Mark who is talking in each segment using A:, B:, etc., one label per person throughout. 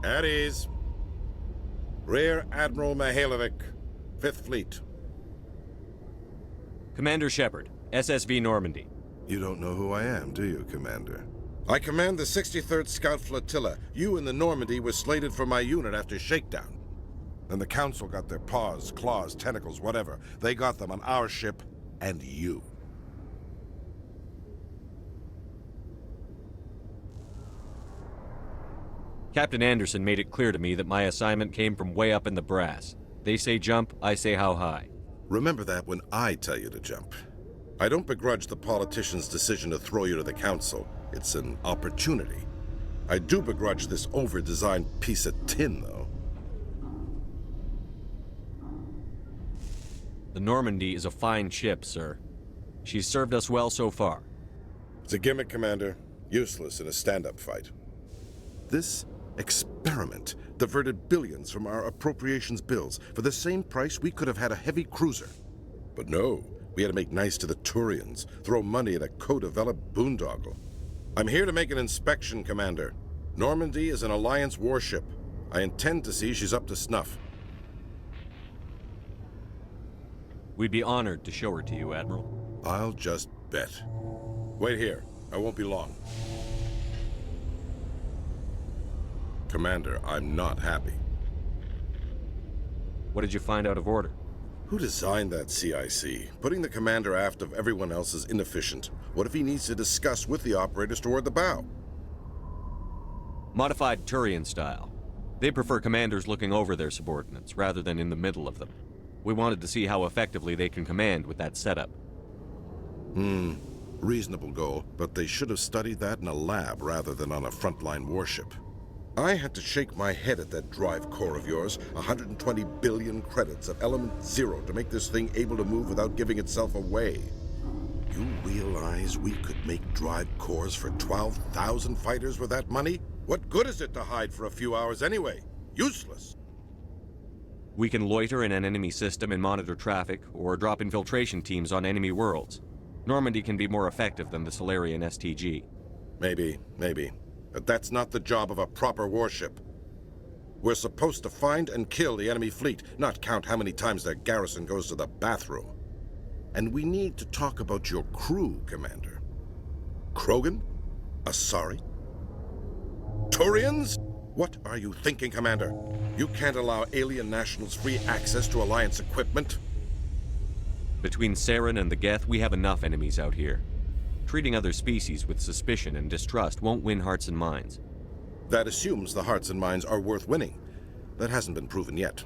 A: At ease. Rear Admiral Mihailovic, 5th Fleet.
B: Commander Shepard, SSV Normandy.
C: You don't know who I am, do you, Commander?
A: I command the 63rd Scout Flotilla. You and the Normandy were slated for my unit after shakedown. Then the Council got their paws, claws, tentacles, whatever. They got them on our ship and you.
B: Captain Anderson made it clear to me that my assignment came from way up in the brass. They say jump, I say how high.
A: Remember that when I tell you to jump. I don't begrudge the politician's decision to throw you to the Council. It's an opportunity. I do begrudge this over-designed piece of tin, though.
B: The Normandy is a fine ship, sir. She's served us well so far.
A: It's a gimmick, Commander. Useless in a stand-up fight. This experiment diverted billions from our appropriations bills. For the same price, we could have had a heavy cruiser. But no, we had to make nice to the Turians, throw money at a co-developed boondoggle. I'm here to make an inspection, Commander. Normandy is an Alliance warship. I intend to see she's up to snuff.
B: We'd be honored to show her to you, Admiral.
A: I'll just bet. Wait here. I won't be long. Commander, I'm not happy.
B: What did you find out of order?
A: Who designed that CIC? Putting the commander aft of everyone else is inefficient. What if he needs to discuss with the operators toward the bow?
B: Modified Turian style. They prefer commanders looking over their subordinates, rather than in the middle of them. We wanted to see how effectively they can command with that setup.
A: Reasonable goal, but they should have studied that in a lab rather than on a frontline warship. I had to shake my head at that drive core of yours. 120 billion credits of element 0 to make this thing able to move without giving itself away. You realize we could make drive cores for 12,000 fighters with that money? What good is it to hide for a few hours anyway? Useless.
B: We can loiter in an enemy system and monitor traffic, or drop infiltration teams on enemy worlds. Normandy can be more effective than the Solarian STG.
A: Maybe. But that's not the job of a proper warship. We're supposed to find and kill the enemy fleet, not count how many times their garrison goes to the bathroom. And we need to talk about your crew, Commander. Krogan? Asari? Turians? What are you thinking, Commander? You can't allow alien nationals free access to Alliance equipment.
B: Between Saren and the Geth, we have enough enemies out here. Treating other species with suspicion and distrust won't win hearts and minds.
A: That assumes the hearts and minds are worth winning. That hasn't been proven yet.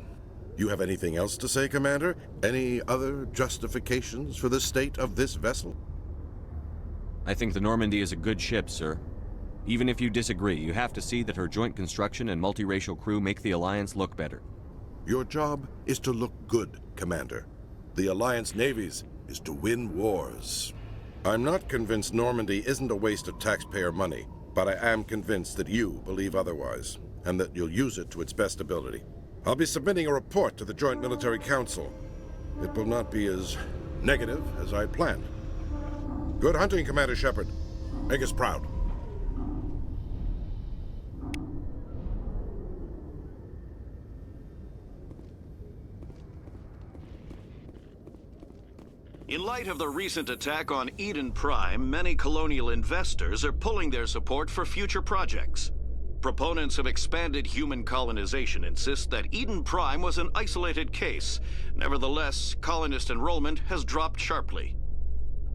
A: You have anything else to say, Commander? Any other justifications for the state of this vessel?
B: I think the Normandy is a good ship, sir. Even if you disagree, you have to see that her joint construction and multiracial crew make the Alliance look better.
A: Your job is to look good, Commander. The Alliance navies is to win wars. I'm not convinced Normandy isn't a waste of taxpayer money, but I am convinced that you believe otherwise, and that you'll use it to its best ability. I'll be submitting a report to the Joint Military Council. It will not be as negative as I planned. Good hunting, Commander Shepard. Make us proud.
D: In light of the recent attack on Eden Prime, many colonial investors are pulling their support for future projects. Proponents of expanded human colonization insist that Eden Prime was an isolated case. Nevertheless, colonist enrollment has dropped sharply.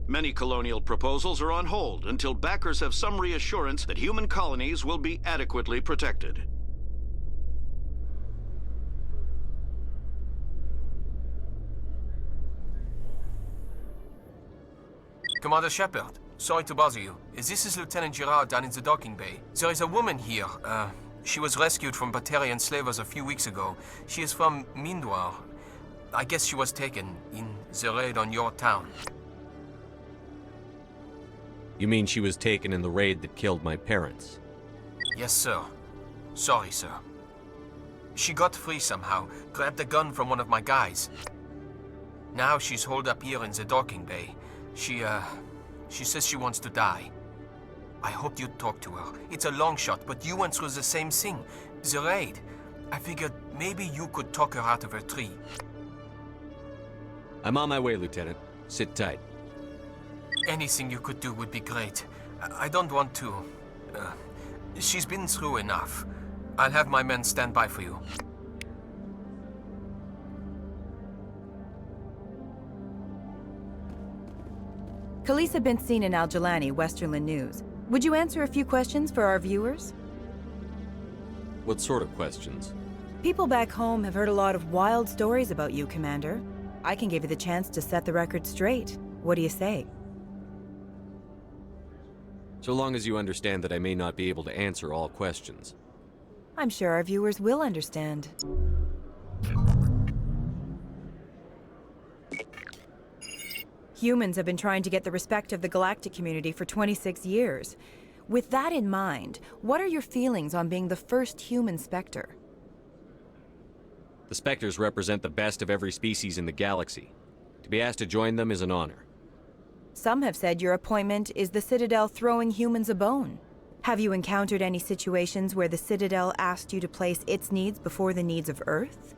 D: Many colonial proposals are on hold until backers have some reassurance that human colonies will be adequately protected.
E: Commander Shepard, sorry to bother you. This is Lieutenant Girard down in the docking bay. There is a woman here. She was rescued from Batarian slavers a few weeks ago. She is from Mindwar. I guess she was taken in the raid on your town.
B: You mean she was taken in the raid that killed my parents?
E: Yes, sir. Sorry, sir. She got free somehow, grabbed a gun from one of my guys. Now she's holed up here in the docking bay. She says she wants to die. I hoped you'd talk to her. It's a long shot, but you went through the same thing. The raid. I figured maybe you could talk her out of her tree.
B: I'm on my way, Lieutenant. Sit tight.
E: Anything you could do would be great. I don't want to... she's been through enough. I'll have my men stand by for you.
F: Khaleesa been seen in Al-Jalani, Westerland News. Would you answer a few questions for our viewers?
B: What sort of questions?
F: People back home have heard a lot of wild stories about you, Commander. I can give you the chance to set the record straight. What do you say?
B: So long as you understand that I may not be able to answer all questions.
F: I'm sure our viewers will understand. Humans have been trying to get the respect of the galactic community for 26 years. With that in mind, what are your feelings on being the first human Spectre?
B: The Spectres represent the best of every species in the galaxy. To be asked to join them is an honor.
F: Some have said your appointment is the Citadel throwing humans a bone. Have you encountered any situations where the Citadel asked you to place its needs before the needs of Earth?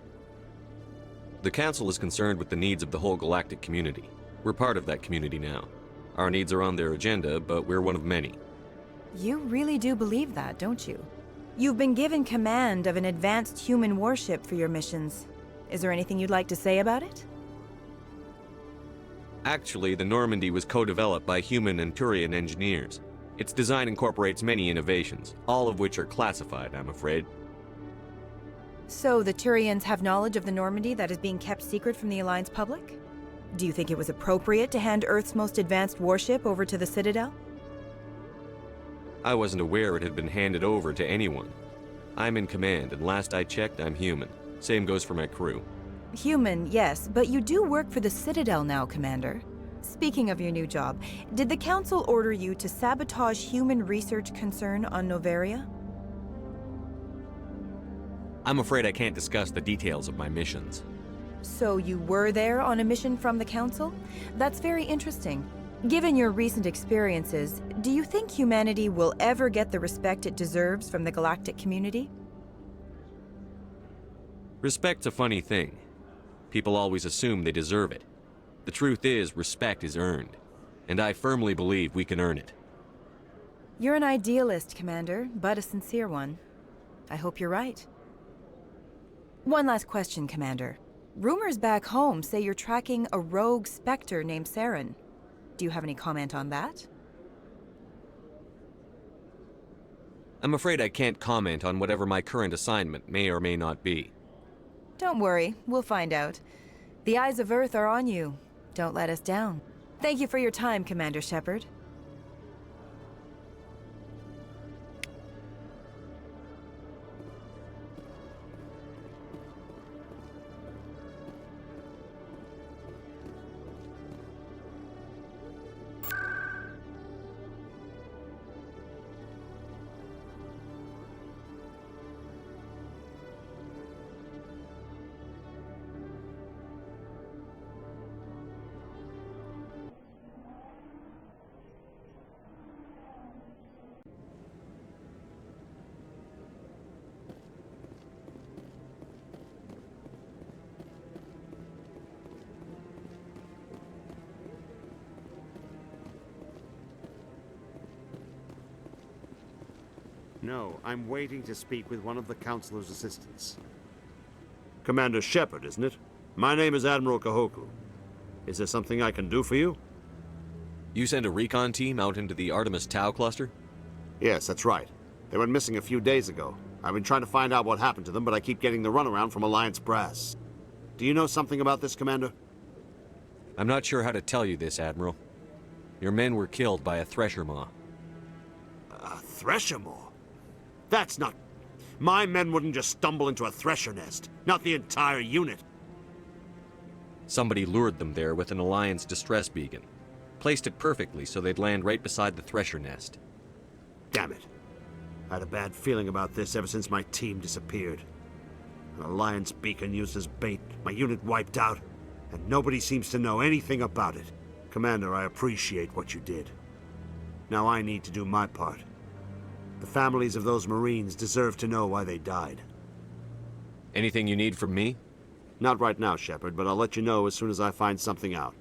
B: The Council is concerned with the needs of the whole galactic community. We're part of that community now. Our needs are on their agenda, but we're one of many.
F: You really do believe that, don't you? You've been given command of an advanced human warship for your missions. Is there anything you'd like to say about it?
B: Actually, the Normandy was co-developed by human and Turian engineers. Its design incorporates many innovations, all of which are classified, I'm afraid.
F: So the Turians have knowledge of the Normandy that is being kept secret from the Alliance public? Do you think it was appropriate to hand Earth's most advanced warship over to the Citadel?
B: I wasn't aware it had been handed over to anyone. I'm in command, and last I checked, I'm human. Same goes for my crew.
F: Human, yes, but you do work for the Citadel now, Commander. Speaking of your new job, did the Council order you to sabotage human research concern on Noveria?
B: I'm afraid I can't discuss the details of my missions.
F: So you were there on a mission from the Council? That's very interesting. Given your recent experiences, do you think humanity will ever get the respect it deserves from the galactic community?
B: Respect's a funny thing. People always assume they deserve it. The truth is, respect is earned. And I firmly believe we can earn it.
F: You're an idealist, Commander, but a sincere one. I hope you're right. One last question, Commander. Rumors back home say you're tracking a rogue Spectre named Saren. Do you have any comment on that?
B: I'm afraid I can't comment on whatever my current assignment may or may not be.
F: Don't worry, we'll find out. The eyes of Earth are on you. Don't let us down. Thank you for your time, Commander Shepard.
G: No, I'm waiting to speak with one of the Councilor's assistants. Commander Shepard, isn't it? My name is Admiral Kahoku. Is there something I can do for you?
B: You sent a recon team out into the Artemis Tau cluster?
G: Yes, that's right. They went missing a few days ago. I've been trying to find out what happened to them, but I keep getting the runaround from Alliance brass. Do you know something about this, Commander?
B: I'm not sure how to tell you this, Admiral. Your men were killed by a Thresher Maw.
G: A Thresher Maw? That's not... My men wouldn't just stumble into a Thresher nest. Not the entire unit.
B: Somebody lured them there with an Alliance distress beacon. Placed it perfectly so they'd land right beside the Thresher nest.
G: Damn it. I had a bad feeling about this ever since my team disappeared. An Alliance beacon used as bait, my unit wiped out, and nobody seems to know anything about it. Commander, I appreciate what you did. Now I need to do my part. The families of those Marines deserve to know why they died.
B: Anything you need from me?
G: Not right now, Shepard, but I'll let you know as soon as I find something out.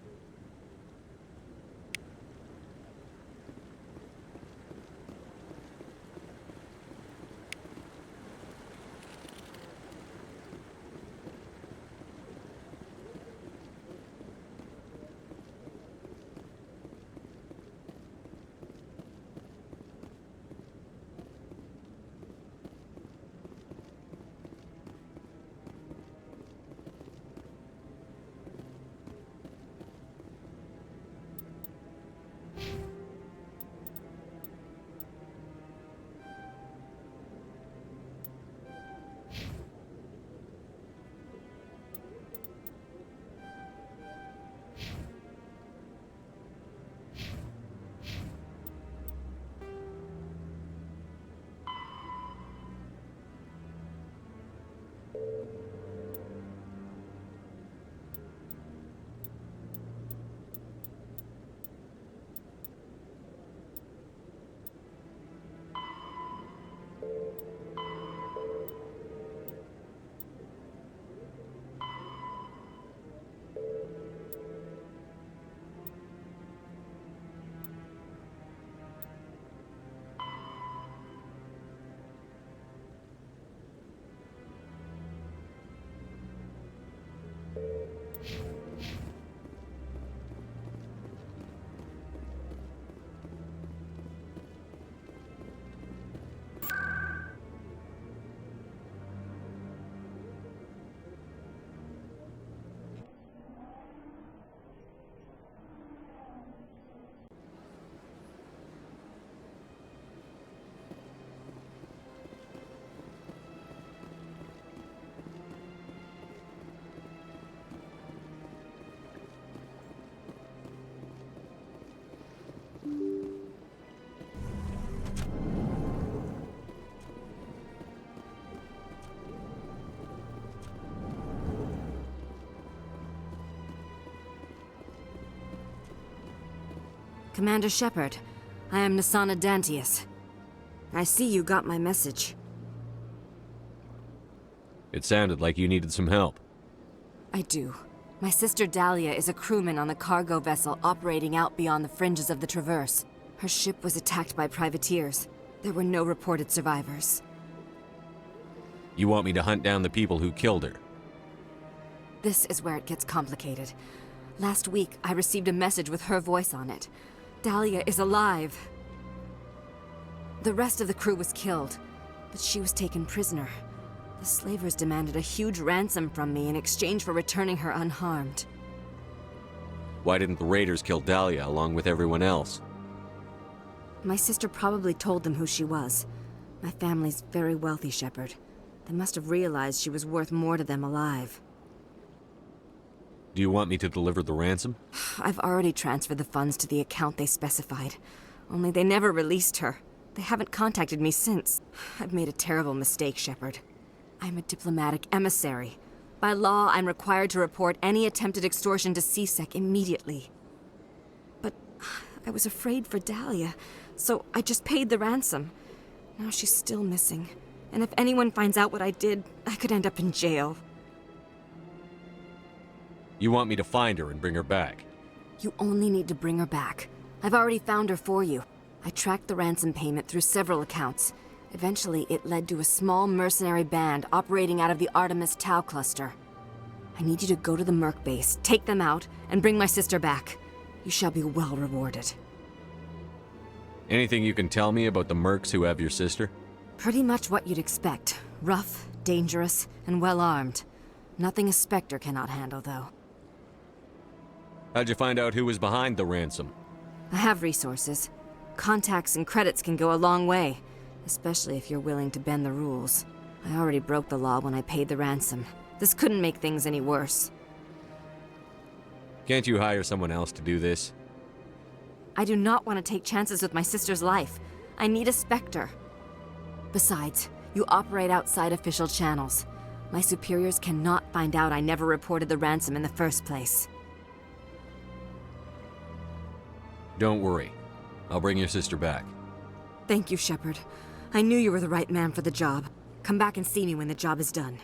H: Commander Shepard, I am Nasana Dantius. I see you got my message.
B: It sounded like you needed some help.
H: I do. My sister Dahlia is a crewman on the cargo vessel operating out beyond the fringes of the Traverse. Her ship was attacked by privateers. There were no reported survivors.
B: You want me to hunt down the people who killed her?
H: This is where it gets complicated. Last week, I received a message with her voice on it. Dahlia is alive. The rest of the crew was killed, but she was taken prisoner. The slavers demanded a huge ransom from me in exchange for returning her unharmed.
B: Why didn't the raiders kill Dahlia along with everyone else?
H: My sister probably told them who she was. My family's very wealthy, Shepard. They must have realized she was worth more to them alive.
B: Do you want me to deliver the ransom?
H: I've already transferred the funds to the account they specified. Only they never released her. They haven't contacted me since. I've made a terrible mistake, Shepard. I'm a diplomatic emissary. By law, I'm required to report any attempted extortion to CSEC immediately. But I was afraid for Dahlia, so I just paid the ransom. Now she's still missing. And if anyone finds out what I did, I could end up in jail.
B: You want me to find her and bring her back?
H: You only need to bring her back. I've already found her for you. I tracked the ransom payment through several accounts. Eventually, it led to a small mercenary band operating out of the Artemis Tau cluster. I need you to go to the Merc base, take them out, and bring my sister back. You shall be well rewarded.
B: Anything you can tell me about the mercs who have your sister?
H: Pretty much what you'd expect. Rough, dangerous, and well-armed. Nothing a Spectre cannot handle, though.
B: How'd you find out who was behind the ransom?
H: I have resources. Contacts and credits can go a long way, especially if you're willing to bend the rules. I already broke the law when I paid the ransom. This couldn't make things any worse.
B: Can't you hire someone else to do this?
H: I do not want to take chances with my sister's life. I need a Spectre. Besides, you operate outside official channels. My superiors cannot find out I never reported the ransom in the first place.
B: Don't worry. I'll bring your sister back.
H: Thank you, Shepard. I knew you were the right man for the job. Come back and see me when the job is done.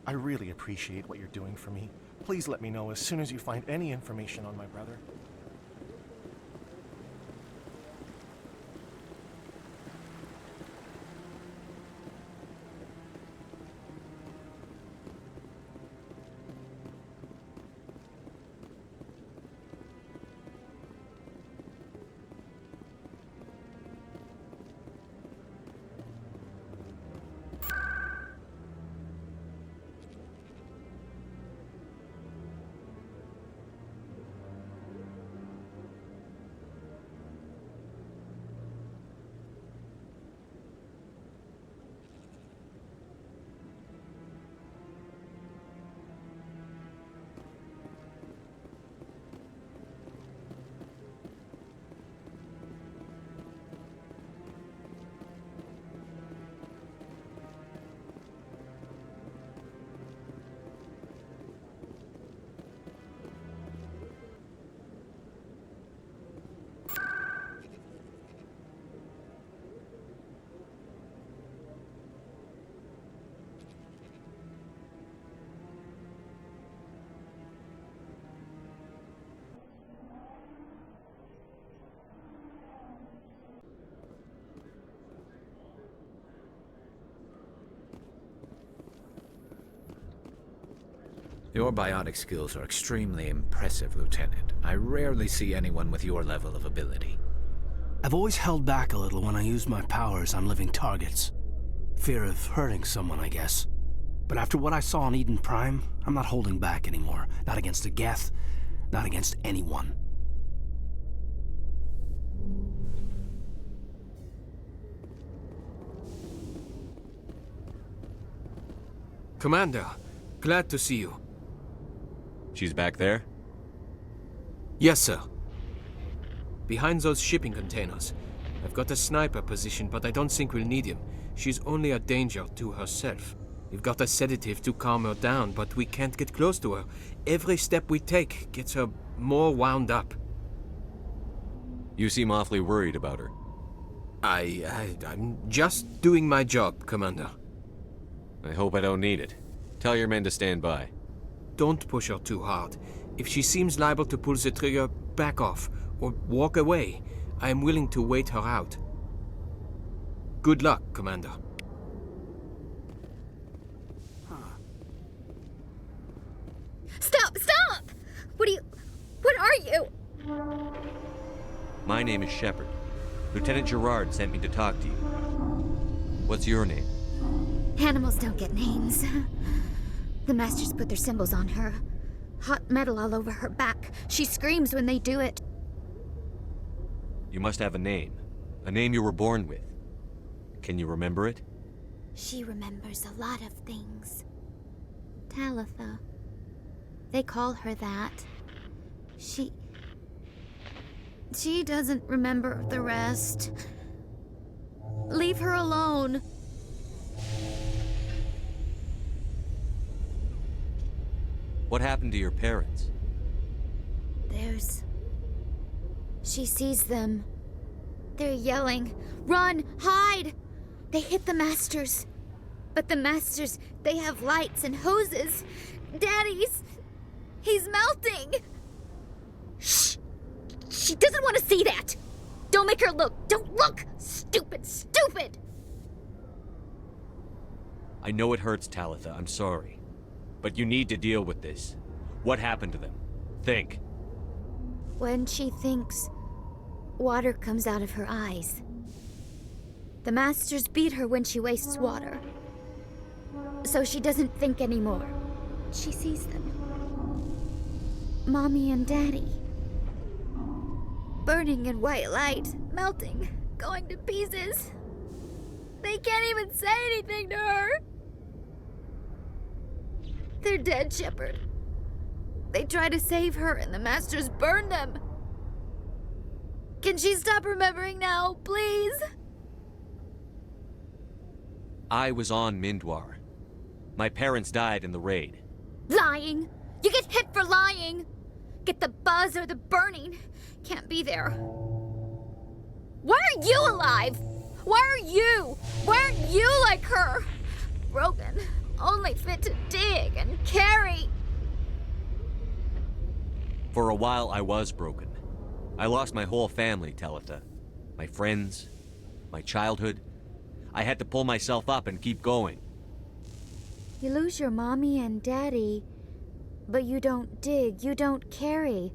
I: I really appreciate what you're doing for me. Please let me know as soon as you find any information on my brother.
J: Your biotic skills are extremely impressive, Lieutenant. I rarely see anyone with your level of ability.
K: I've always held back a little when I use my powers on living targets. Fear of hurting someone, I guess. But after what I saw on Eden Prime, I'm not holding back anymore. Not against a Geth, not against anyone.
E: Commander, glad to see you.
B: She's back there?
E: Yes, sir. Behind those shipping containers. I've got a sniper position, but I don't think we'll need him. She's only a danger to herself. We've got a sedative to calm her down, but we can't get close to her. Every step we take gets her more wound up.
B: You seem awfully worried about her.
E: I'm just doing my job, Commander.
B: I hope I don't need it. Tell your men to stand by.
E: Don't push her too hard. If she seems liable to pull the trigger, back off, or walk away. I am willing to wait her out. Good luck, Commander.
L: Stop! Stop! What are you...
B: My name is Shepard. Lieutenant Gerard sent me to talk to you. What's your name?
L: Animals don't get names. The Masters put their symbols on her. Hot metal all over her back. She screams when they do it.
B: You must have a name you were born with. Can you remember it?
L: She remembers a lot of things. Talitha. They call her that. She doesn't remember the rest. Leave her alone.
B: What happened to your parents?
L: She sees them. They're yelling, "Run! Hide!" They hit the Masters. But the Masters, they have lights and hoses. He's melting! Shh! She doesn't want to see that! Don't make her look! Don't look! Stupid! Stupid!
B: I know it hurts, Talitha. I'm sorry. But you need to deal with this. What happened to them? Think.
L: When she thinks, water comes out of her eyes. The Masters beat her when she wastes water. So she doesn't think anymore. She sees them. Mommy and Daddy. Burning in white light, melting, going to pieces. They can't even say anything to her. They're dead, Shepard. They try to save her and the Masters burn them. Can she stop remembering now, please?
B: I was on Mindwar. My parents died in the raid.
L: Lying! You get hit for lying! Get the buzz or the burning. Can't be there. Why are you alive? Why aren't you like her? Broken, only fit to dig and carry.
B: For a while, I was broken. I lost my whole family, Talitha. My friends, my childhood. I had to pull myself up and keep going.
L: You lose your mommy and daddy, but you don't dig, you don't carry.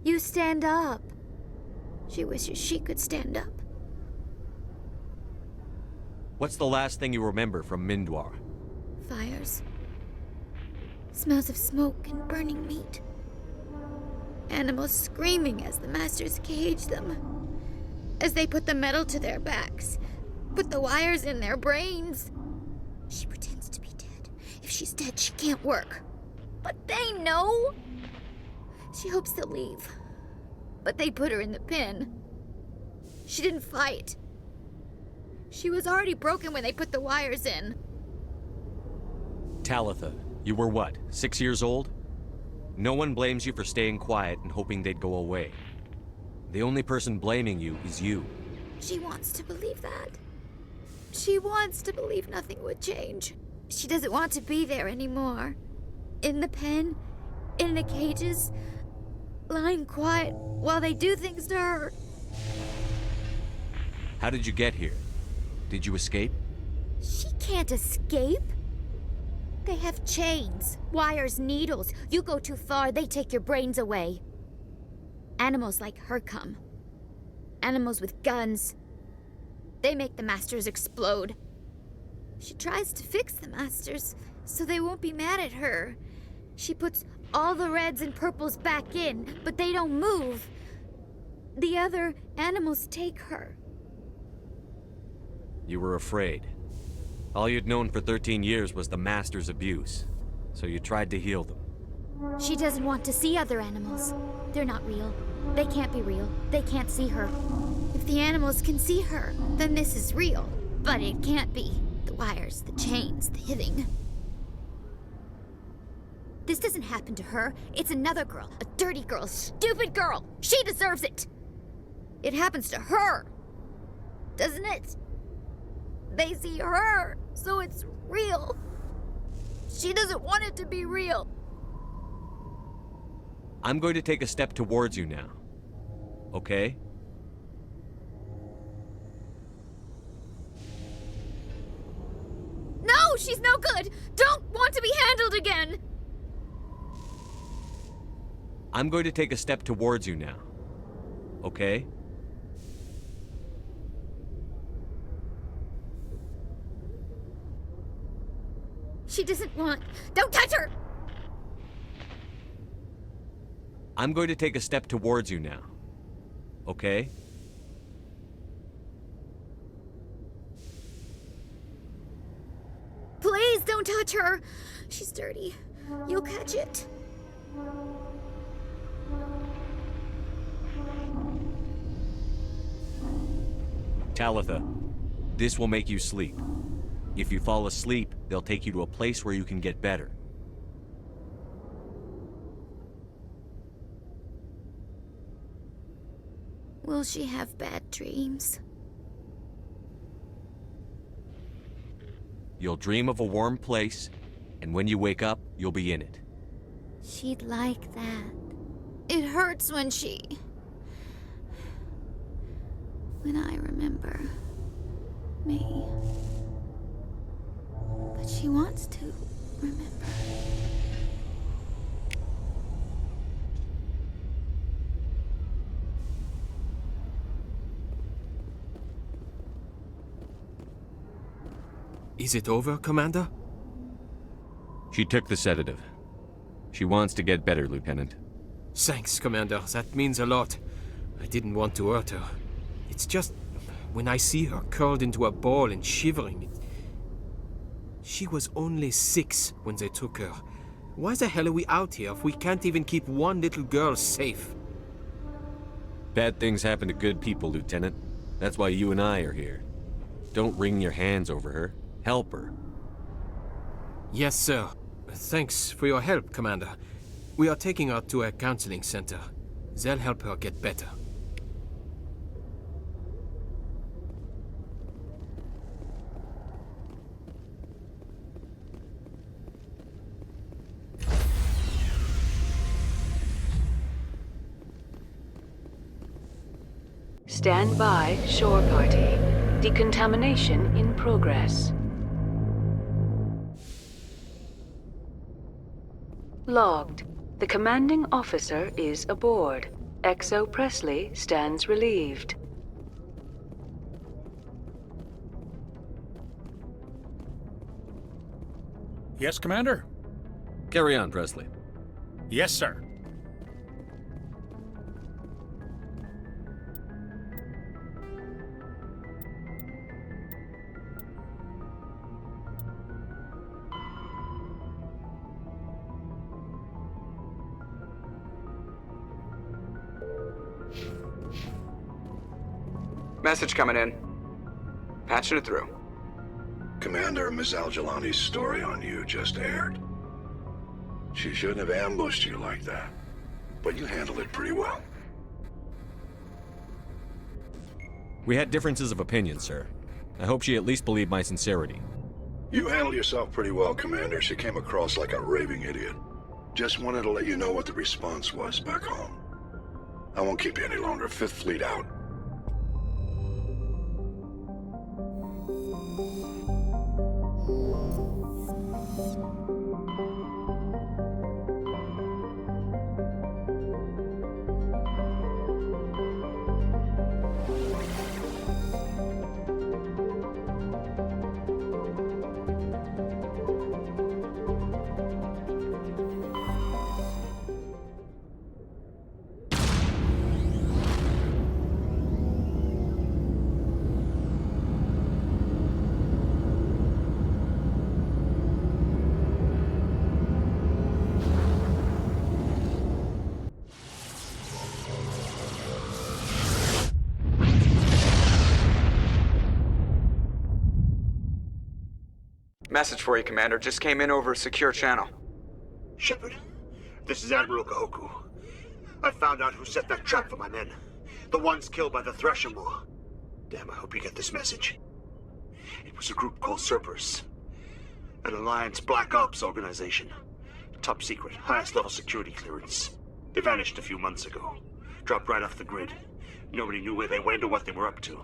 L: You stand up. She wishes she could stand up.
B: What's the last thing you remember from Mindwar?
L: Fires. Smells of smoke and burning meat. Animals screaming as the Masters cage them. As they put the metal to their backs. Put the wires in their brains. She pretends to be dead. If she's dead, she can't work. But they know. She hopes they'll leave. But they put her in the pen. She didn't fight. She was already broken when they put the wires in.
B: Talitha, you were what, 6 years old? No one blames you for staying quiet and hoping they'd go away. The only person blaming you is you.
L: She wants to believe that. She wants to believe nothing would change. She doesn't want to be there anymore. In the pen, in the cages, lying quiet while they do things to her.
B: How did you get here? Did you escape?
L: She can't escape. They have chains, wires, needles. You go too far, they take your brains away. Animals like her come. Animals with guns. They make the Masters explode. She tries to fix the Masters so they won't be mad at her. She puts all the reds and purples back in, but they don't move. The other animals take her.
B: You were afraid. All you'd known for 13 years was the Master's abuse, so you tried to heal them.
L: She doesn't want to see other animals. They're not real. They can't be real. They can't see her. If the animals can see her, then this is real. But it can't be. The wires, the chains, the hitting. This doesn't happen to her. It's another girl. A dirty girl. A stupid girl. She deserves it. It happens to her. Doesn't it? They see her, so it's real. She doesn't want it to be real.
B: I'm going to take a step towards you now. Okay?
L: No, she's no good. Don't want to be handled again.
B: I'm going to take a step towards you now. Okay?
L: She doesn't want. Don't touch her!
B: I'm going to take a step towards you now. Okay?
L: Please don't touch her! She's dirty. You'll catch it.
B: Talitha, this will make you sleep. If you fall asleep, they'll take you to a place where you can get better.
L: Will she have bad dreams?
B: You'll dream of a warm place, and when you wake up, you'll be in it.
L: She'd like that. It hurts when I remember me. But she wants to remember.
E: Is it over, Commander?
B: She took the sedative. She wants to get better, Lieutenant.
E: Thanks, Commander. That means a lot. I didn't want to hurt her. It's just, when I see her curled into a ball and shivering, She was only 6 when they took her. Why the hell are we out here if we can't even keep one little girl safe?
B: Bad things happen to good people, Lieutenant. That's why you and I are here. Don't wring your hands over her. Help her.
E: Yes, sir. Thanks for your help, Commander. We are taking her to a counseling center. They'll help her get better.
M: Stand by, shore party. Decontamination in progress. Logged. The commanding officer is aboard. XO Presley stands relieved.
N: Yes, Commander?
B: Carry on, Presley.
N: Yes, sir.
O: Message coming in. Patching it through.
P: Commander, Ms. Al-Jalani's story on you just aired. She shouldn't have ambushed you like that, but you handled it pretty well.
B: We had differences of opinion, sir. I hope she at least believed my sincerity.
P: You handled yourself pretty well, Commander. She came across like a raving idiot. Just wanted to let you know what the response was back home. I won't keep you any longer. Fifth Fleet out.
O: Message for you, Commander. Just came in over a secure channel.
G: Shepard, this is Admiral Kahoku. I found out who set that trap for my men. The ones killed by the Thresher Maw. Damn, I hope you get this message. It was a group called Cerberus. An Alliance Black Ops organization. Top secret, highest level security clearance. They vanished a few months ago. Dropped right off the grid. Nobody knew where they went or what they were up to.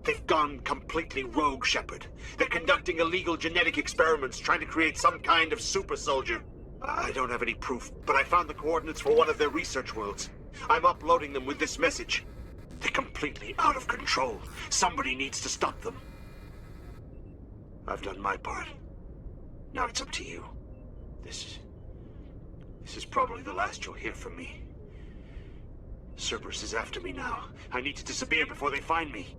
G: They've gone completely rogue, Shepard. They're conducting illegal genetic experiments, trying to create some kind of super soldier. I don't have any proof, but I found the coordinates for one of their research worlds. I'm uploading them with this message. They're completely out of control. Somebody needs to stop them. I've done my part. Now it's up to you. This is probably the last you'll hear from me. Cerberus is after me now. I need to disappear before they find me.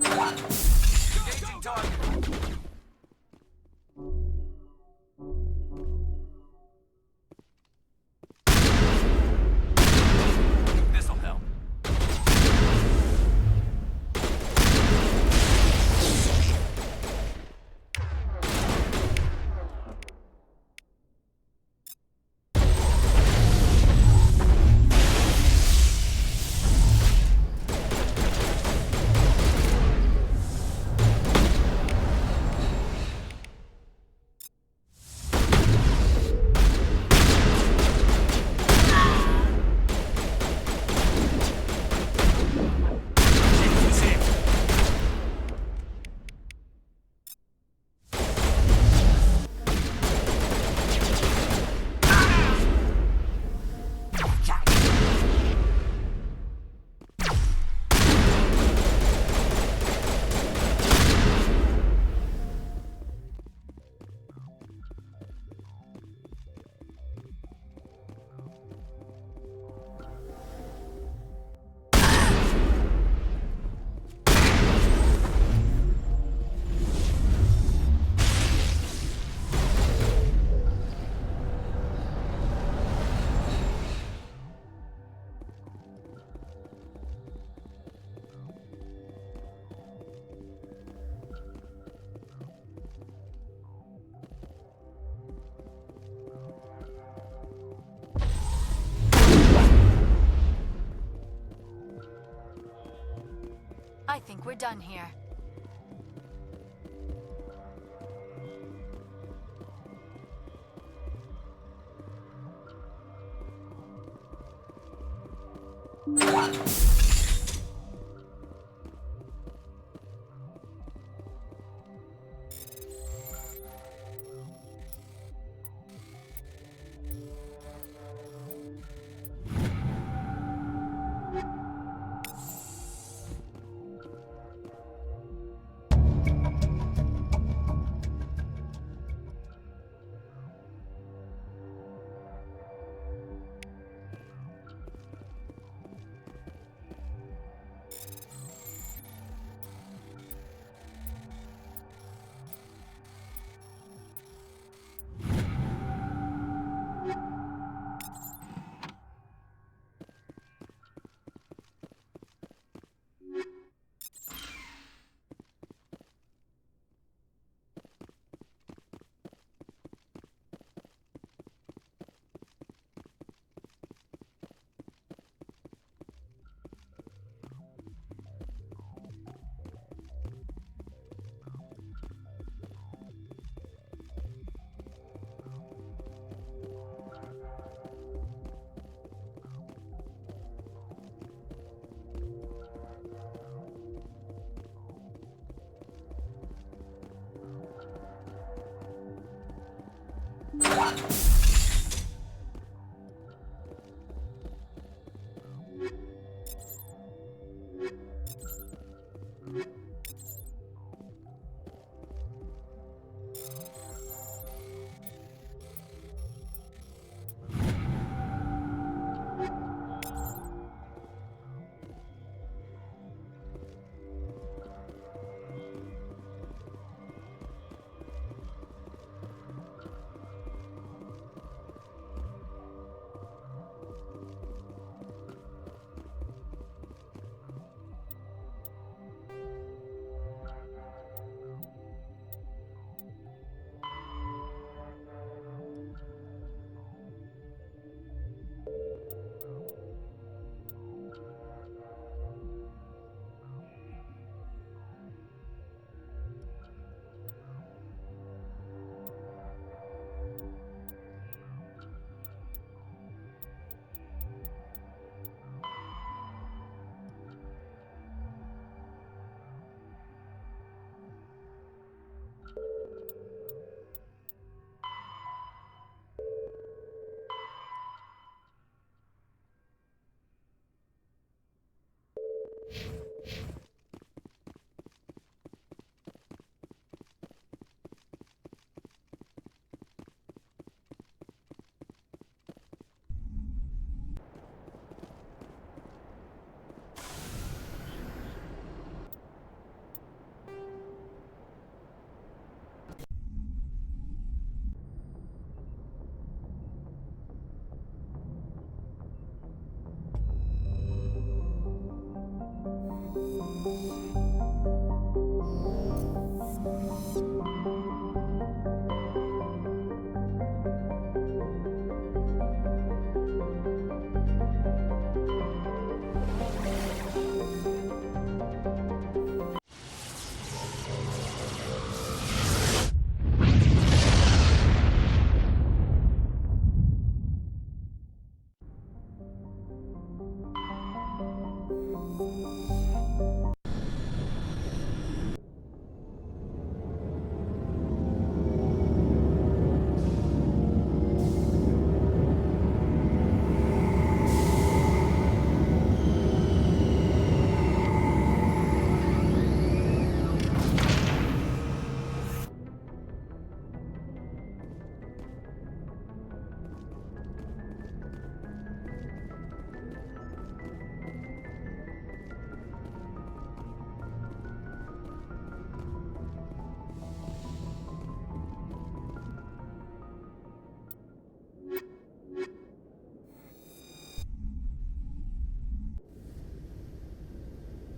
E: Engaging target. This'll help.
Q: think we're done here.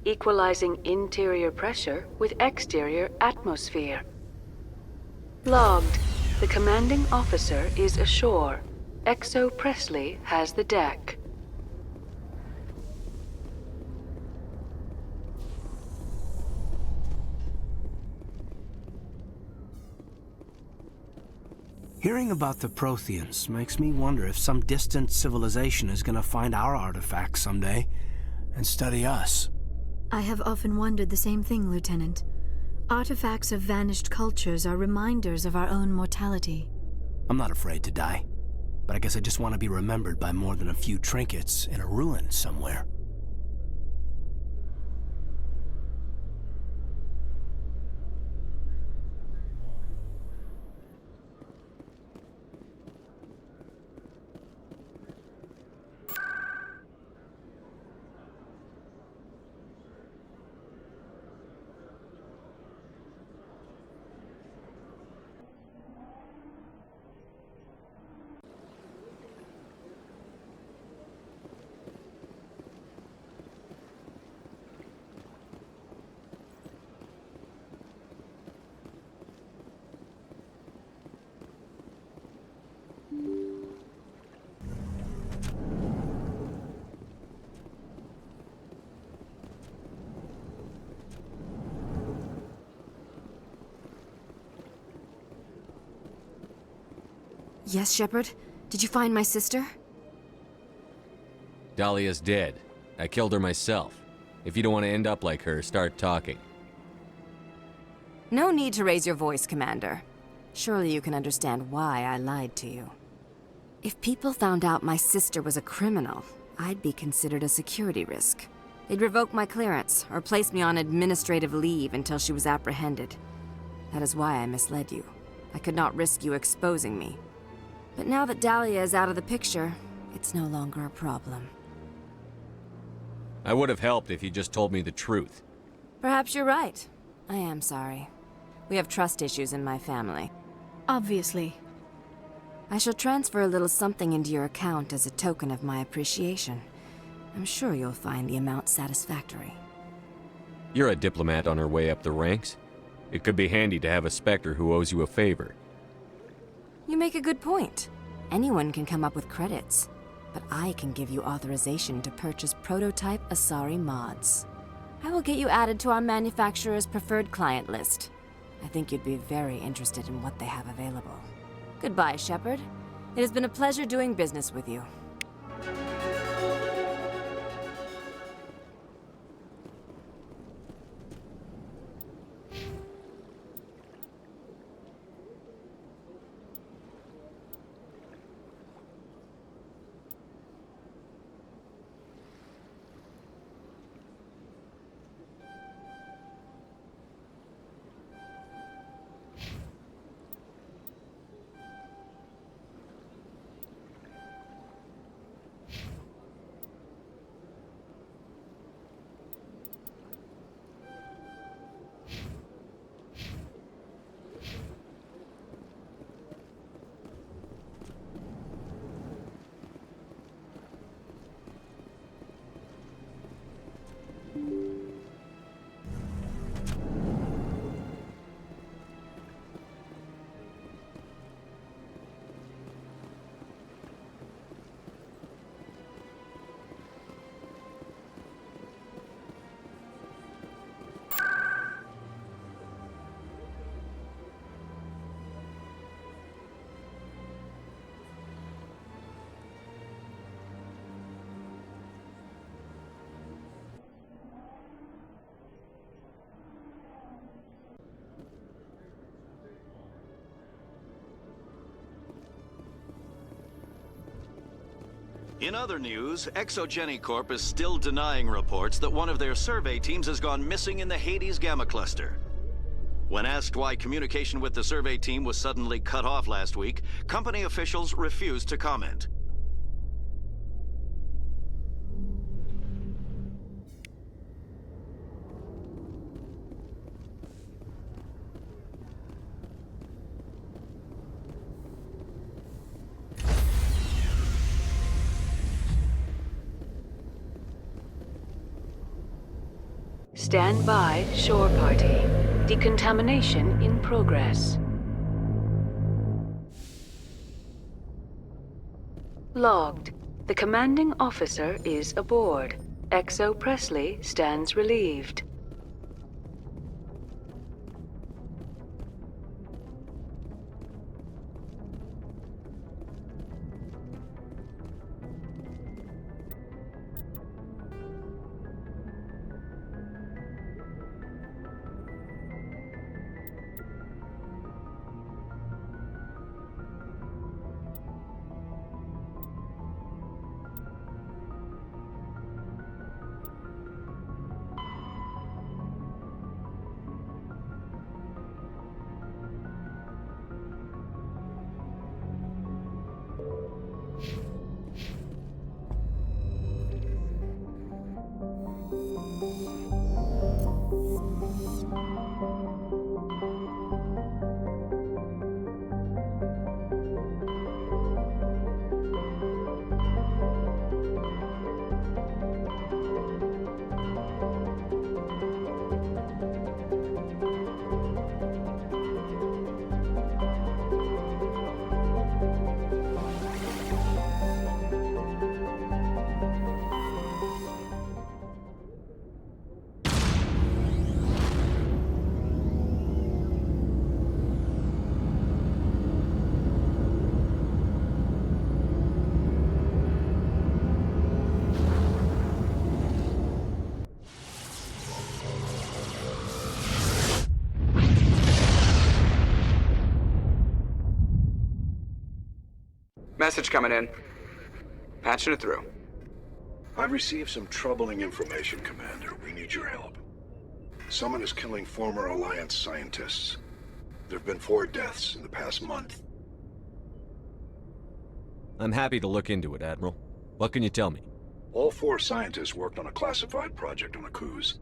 M: Equalizing interior pressure with exterior atmosphere. Logged. The commanding officer is ashore. XO Presley has the deck.
K: Hearing about the Protheans makes me wonder if some distant civilization is gonna find our artifacts someday and study us.
Q: I have often wondered the same thing, Lieutenant. Artifacts of vanished cultures are reminders of our own mortality.
K: I'm not afraid to die, but I guess I just want to be remembered by more than a few trinkets in a ruin somewhere.
H: Yes, Shepard? Did you find my sister?
B: Dahlia's dead. I killed her myself. If you don't want to end up like her, start talking.
H: No need to raise your voice, Commander. Surely you can understand why I lied to you. If people found out my sister was a criminal, I'd be considered a security risk. They'd revoke my clearance, or place me on administrative leave until she was apprehended. That is why I misled you. I could not risk you exposing me. But now that Dahlia is out of the picture, it's no longer a problem.
B: I would have helped if you just told me the truth.
H: Perhaps you're right. I am sorry. We have trust issues in my family.
Q: Obviously.
H: I shall transfer a little something into your account as a token of my appreciation. I'm sure you'll find the amount satisfactory.
B: You're a diplomat on her way up the ranks. It could be handy to have a Spectre who owes you a favor.
H: You make a good point. Anyone can come up with credits, but I can give you authorization to purchase prototype Asari mods. I will get you added to our manufacturer's preferred client list. I think you'd be very interested in what they have available. Goodbye, Shepard. It has been a pleasure doing business with you.
D: In other news, Exogeny Corp is still denying reports that one of their survey teams has gone missing in the Hades Gamma Cluster. When asked why communication with the survey team was suddenly cut off last week, company officials refused to comment.
M: Stand by, shore party. Decontamination in progress. Logged. The commanding officer is aboard. XO Presley stands relieved.
O: Message coming in. Patching it through.
P: I've received some troubling information, Commander. We need your help. Someone is killing former Alliance scientists. There have been 4 deaths in the past month.
B: I'm happy to look into it, Admiral. What can you tell me?
P: All 4 scientists worked on a classified project on Akuz.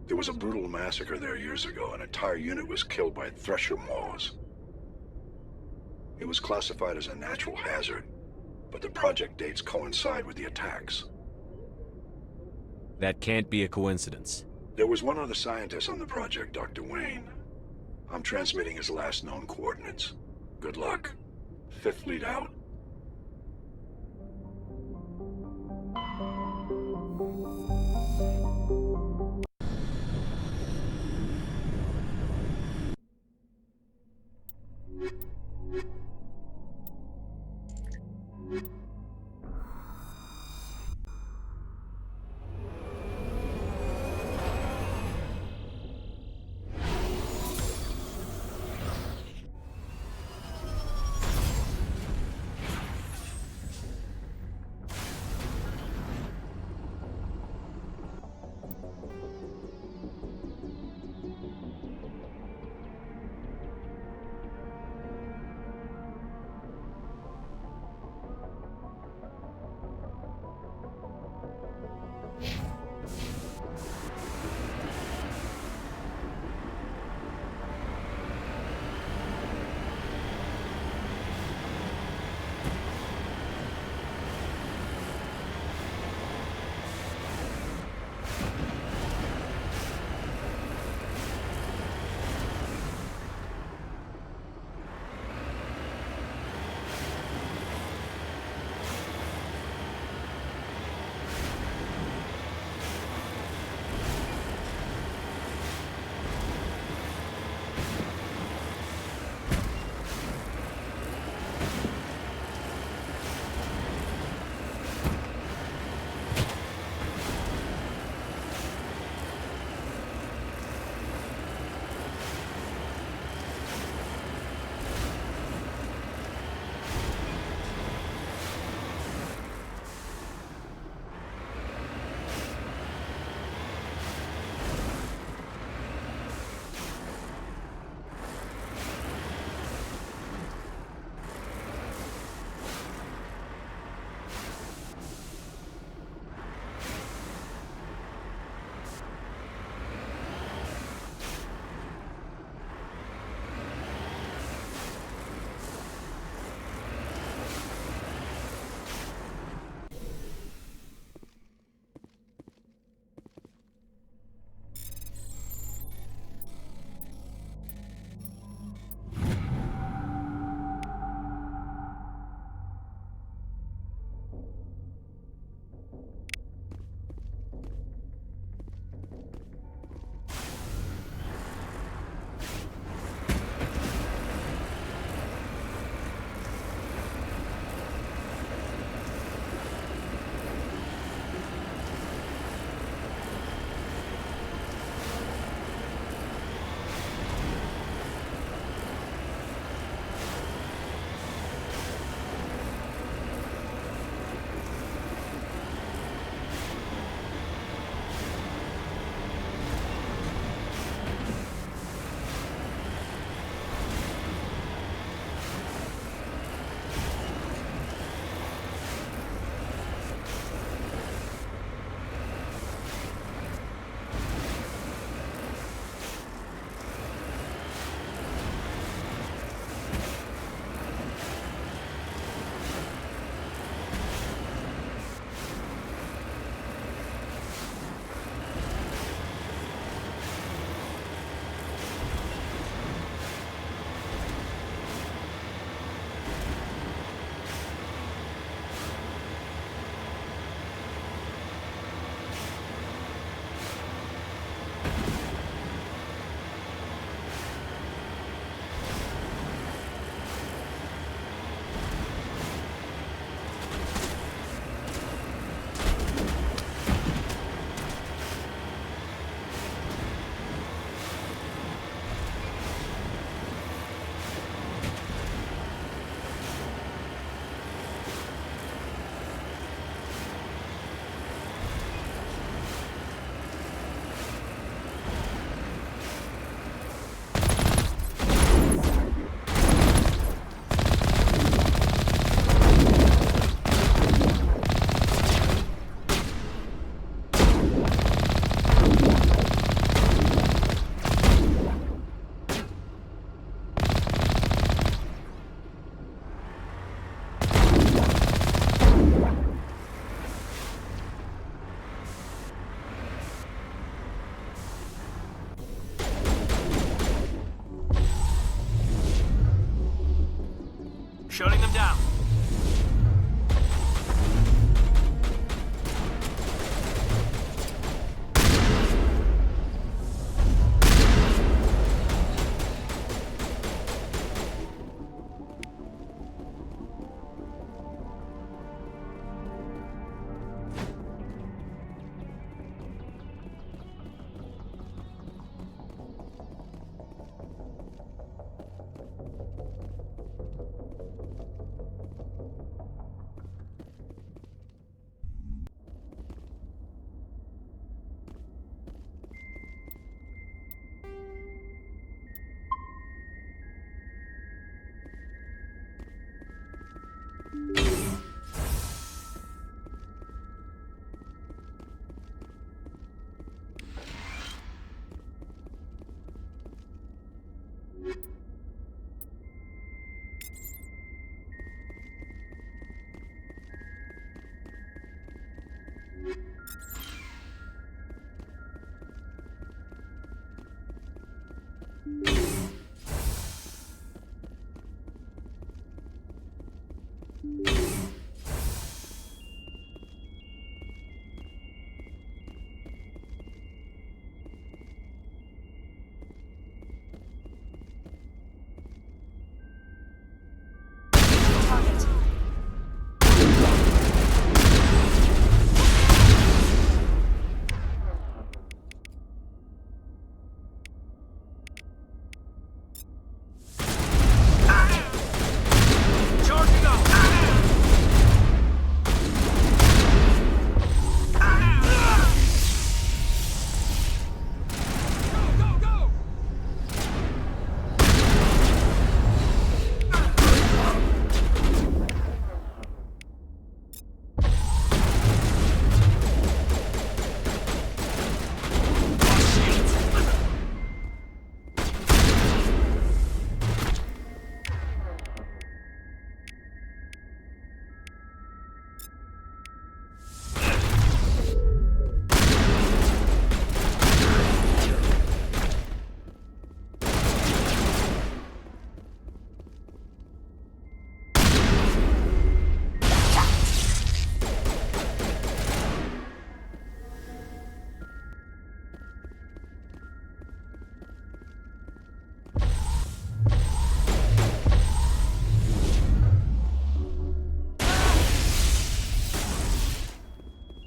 P: There was a brutal massacre there years ago. An entire unit was killed by Thresher Maws. It was classified as a natural hazard, but the project dates coincide with the attacks.
B: That can't be a coincidence.
P: There was one other scientist on the project, Dr. Wayne. I'm transmitting his last known coordinates. Good luck. 5th Fleet out.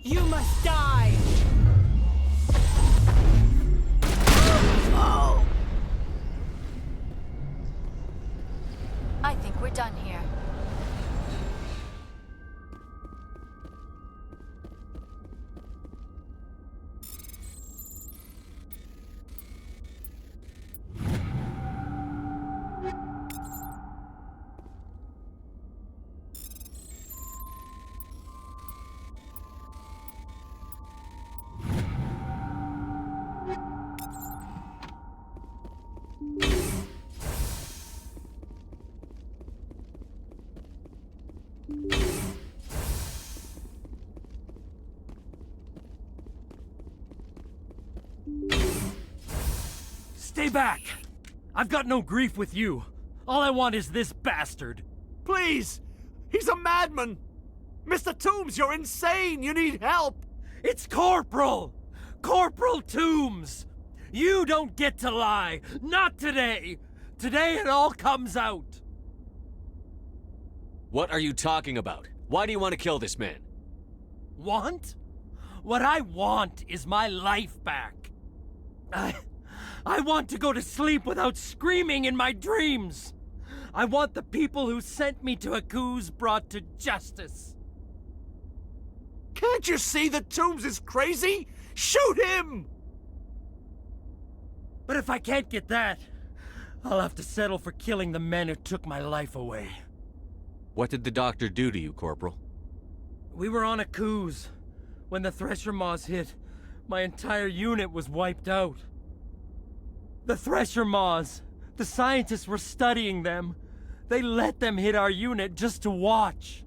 R: You must die!
S: I think we're done here.
R: Stay back! I've got no grief with you. All I want is this bastard.
G: Please! He's a madman! Mr. Toombs, you're insane! You need help!
R: It's Corporal! Corporal Toombs! You don't get to lie! Not today! Today it all comes out!
B: What are you talking about? Why do you want to kill this man?
R: Want? What I want is my life back. I want to go to sleep without screaming in my dreams. I want the people who sent me to Aku's brought to justice.
G: Can't you see that Toombs is crazy? Shoot him!
R: But if I can't get that, I'll have to settle for killing the men who took my life away.
B: What did the doctor do to you, Corporal?
R: We were on Aku's. When the Thresher Maws hit, my entire unit was wiped out. The Thresher Maws, the scientists were studying them. They let them hit our unit just to watch.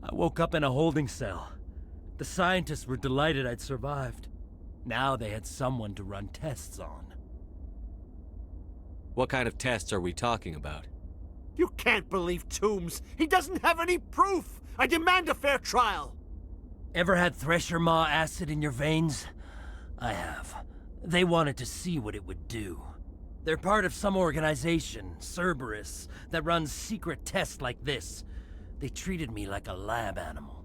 R: I woke up in a holding cell. The scientists were delighted I'd survived. Now they had someone to run tests on.
B: What kind of tests are we talking about?
G: You can't believe Toombs! He doesn't have any proof! I demand a fair trial!
R: Ever had Thresher Maw acid in your veins? I have. They wanted to see what it would do. They're part of some organization, Cerberus, that runs secret tests like this. They treated me like a lab animal.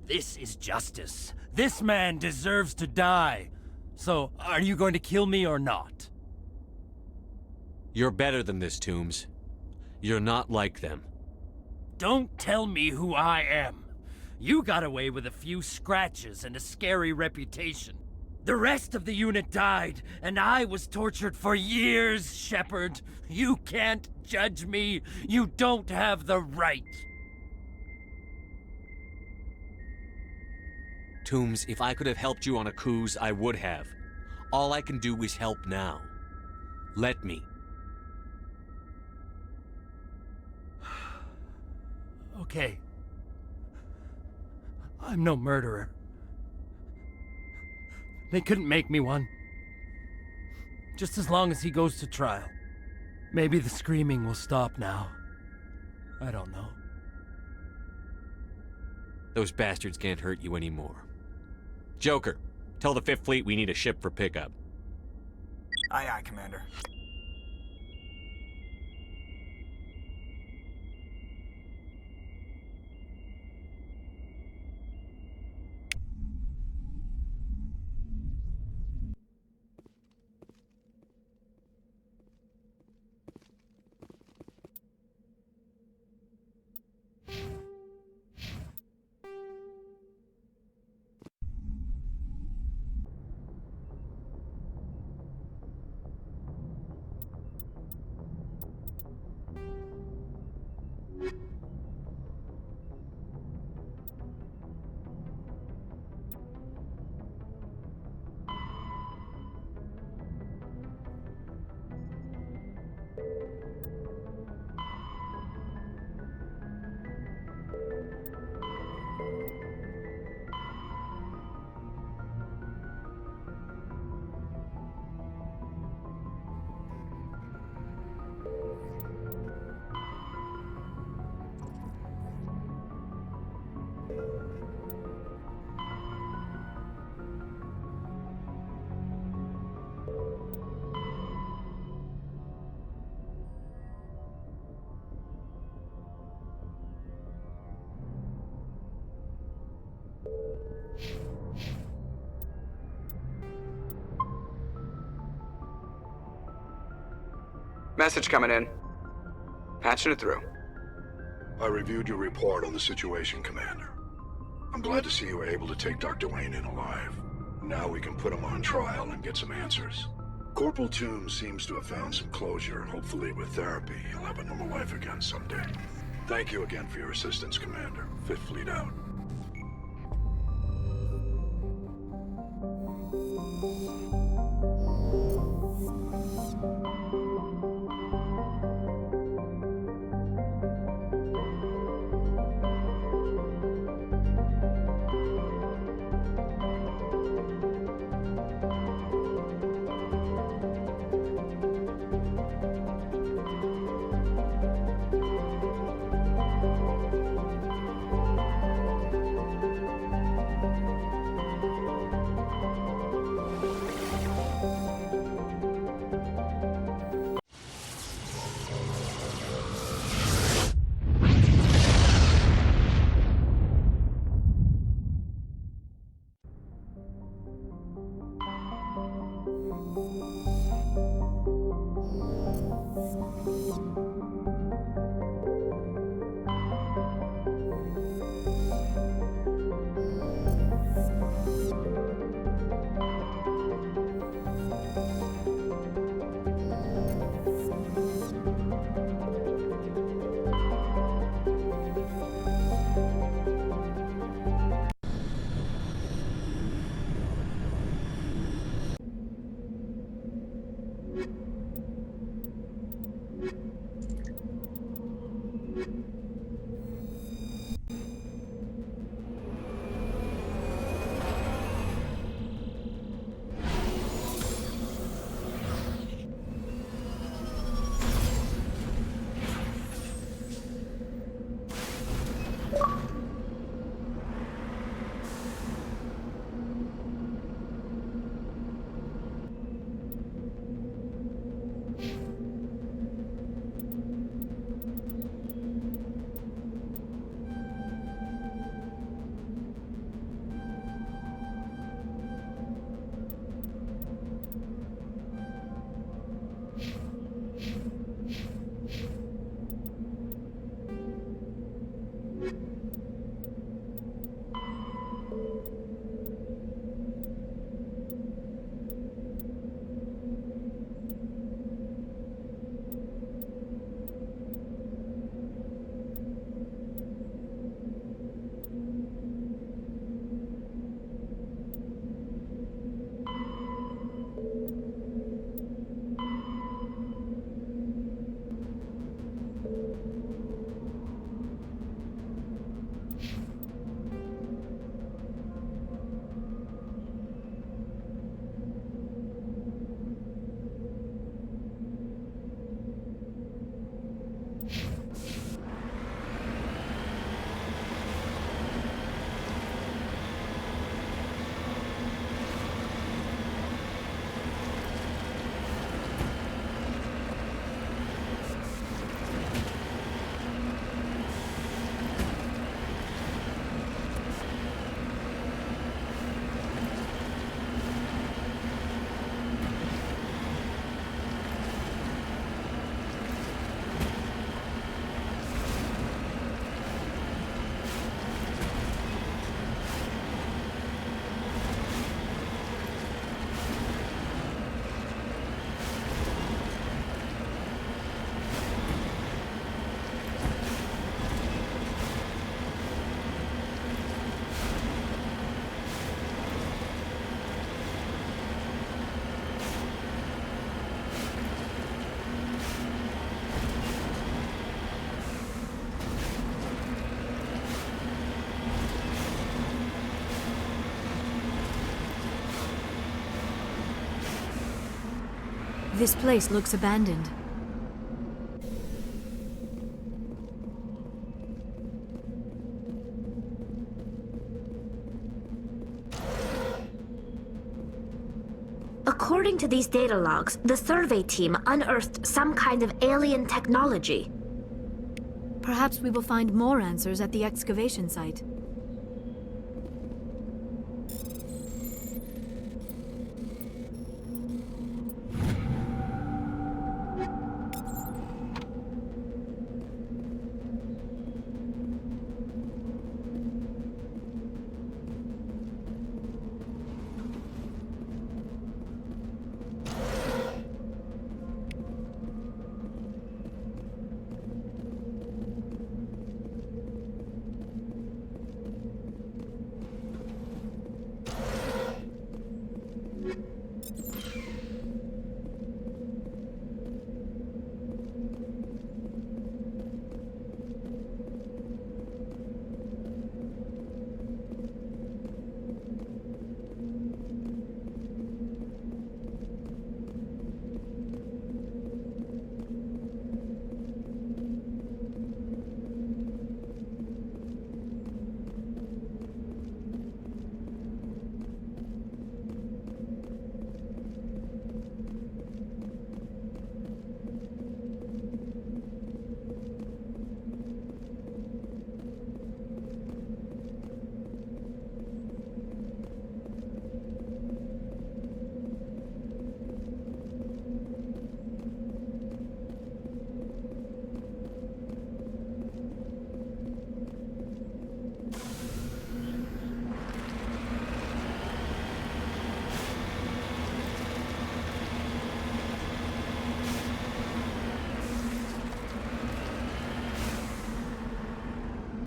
R: This is justice. This man deserves to die. So, are you going to kill me or not?
B: You're better than this, Toombs. You're not like them.
R: Don't tell me who I am. You got away with a few scratches and a scary reputation. The rest of the unit died, and I was tortured for years, Shepard. You can't judge me. You don't have the right.
B: Toombs, if I could have helped you on Aku's, I would have. All I can do is help now. Let me.
R: Okay. I'm no murderer. They couldn't make me one. Just as long as he goes to trial. Maybe the screaming will stop now. I don't know.
B: Those bastards can't hurt you anymore. Joker, tell the Fifth Fleet we need a ship for pickup.
S: Aye, aye, Commander.
O: Message coming in. Patching it through.
P: I reviewed your report on the situation, Commander. I'm glad to see you were able to take Dr. Wayne in alive. Now we can put him on trial and get some answers. Corporal Toombs seems to have found some closure, and hopefully with therapy, he'll have a normal life again someday. Thank you again for your assistance, Commander. Fifth Fleet out.
Q: This place looks abandoned.
T: According to these data logs, the survey team unearthed some kind of alien technology.
Q: Perhaps we will find more answers at the excavation site.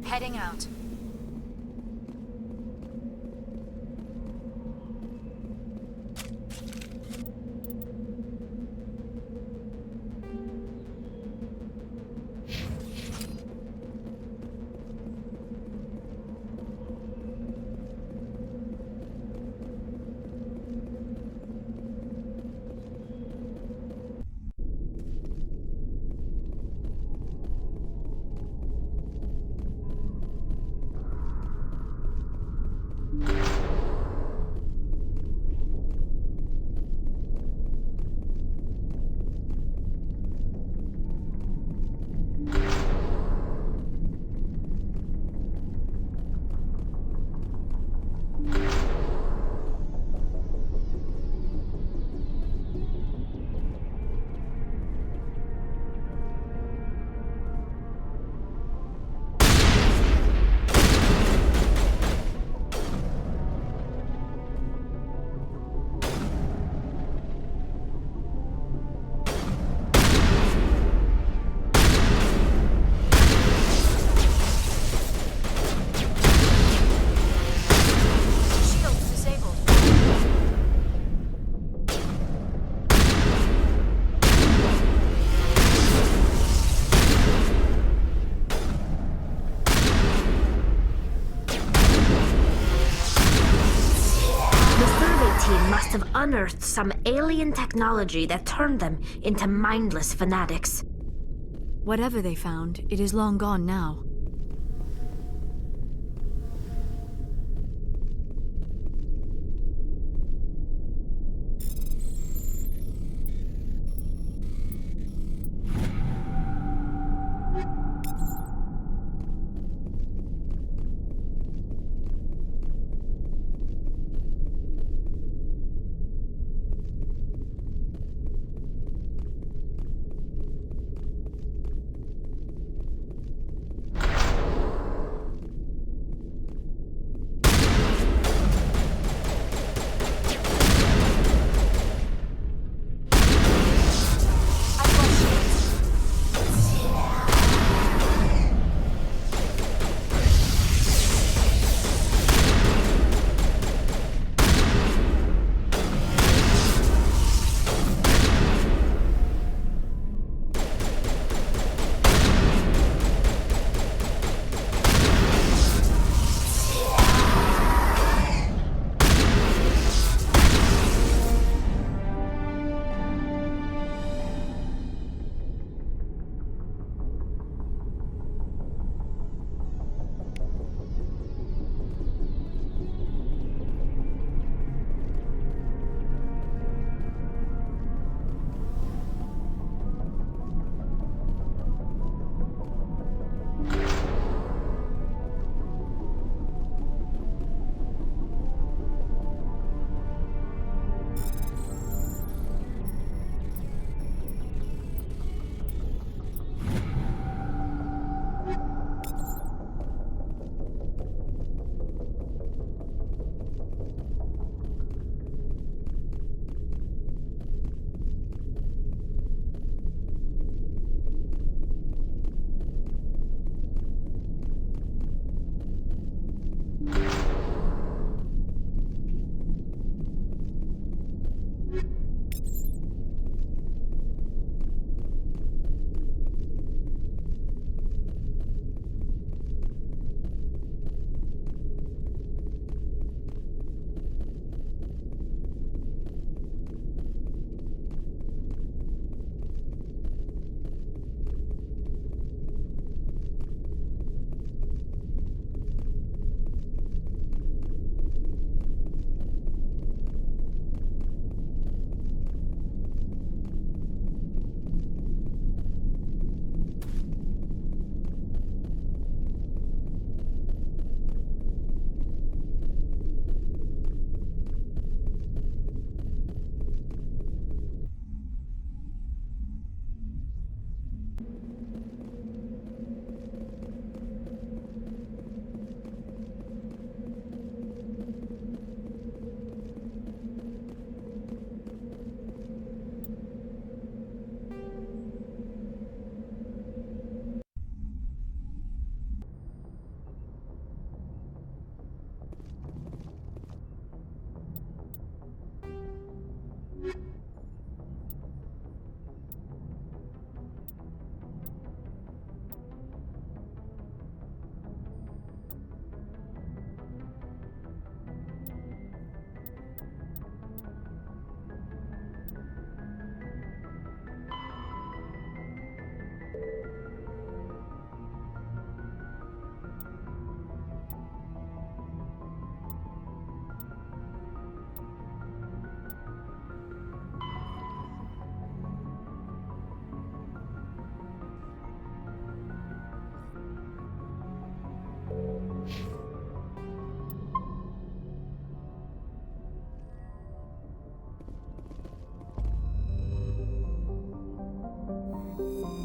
U: Heading out.
T: Must have unearthed some alien technology that turned them into mindless fanatics.
Q: Whatever they found, it is long gone now.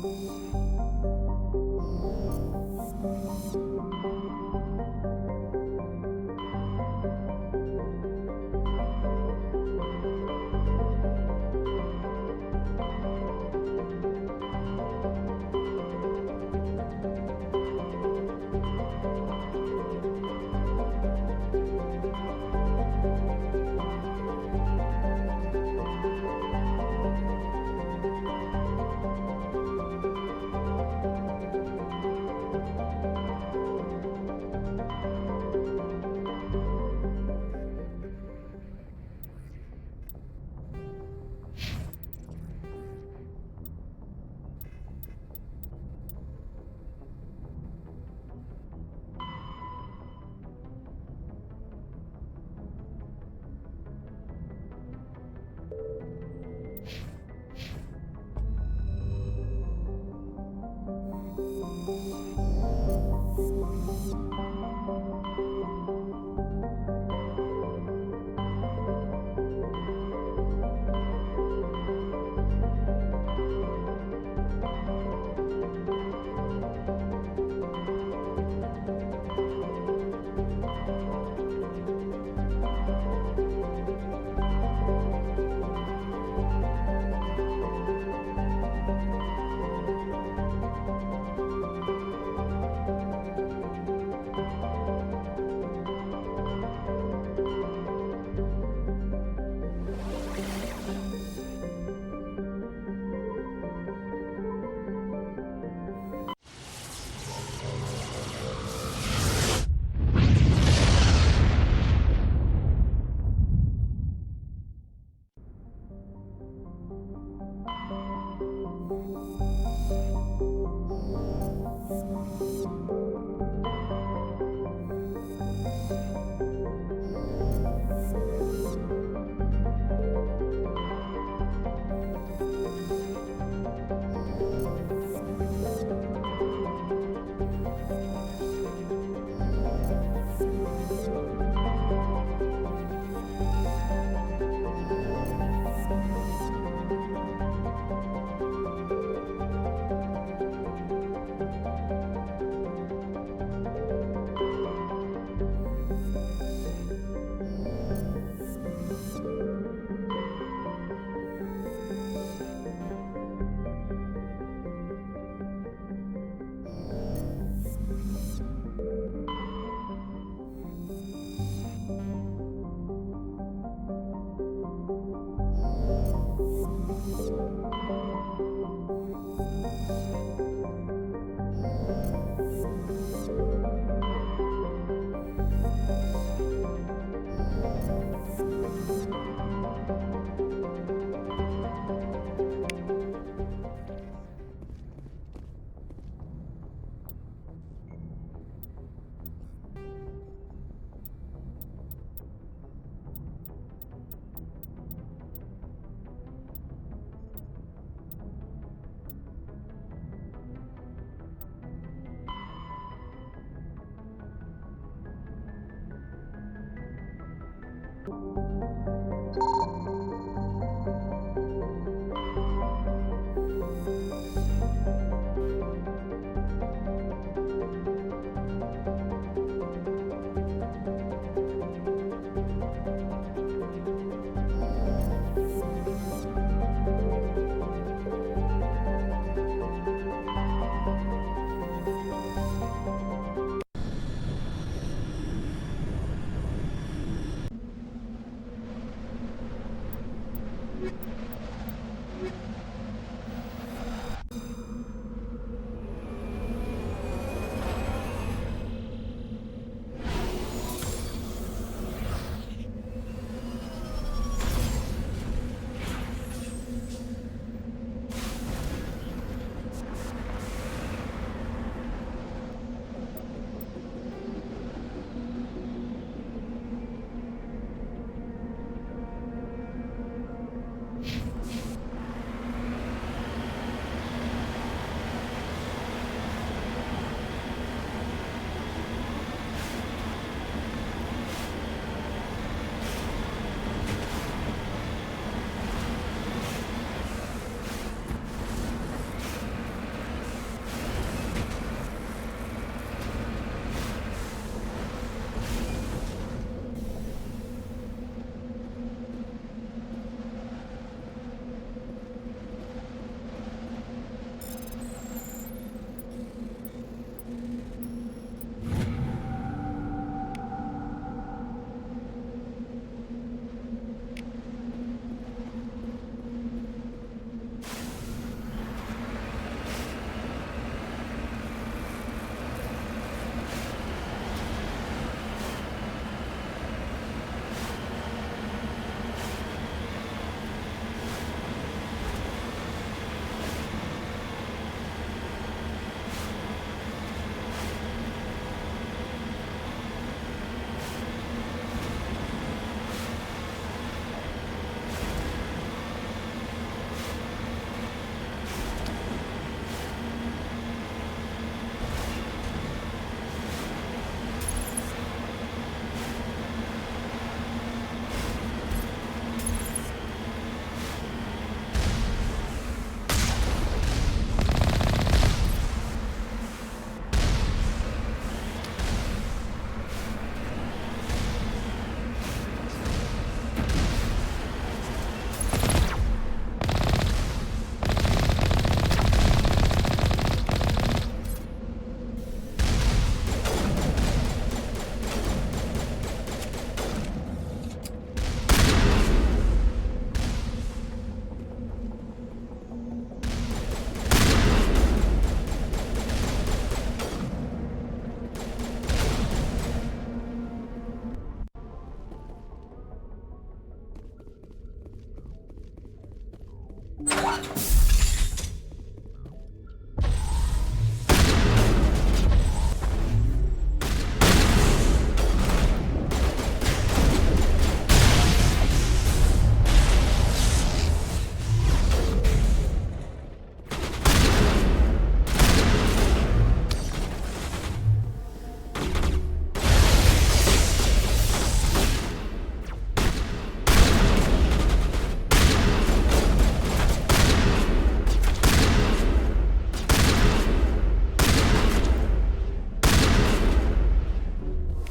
L: you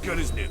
C: Good as new.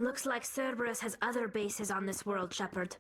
T: Looks like Cerberus has other bases on this world, Shepard.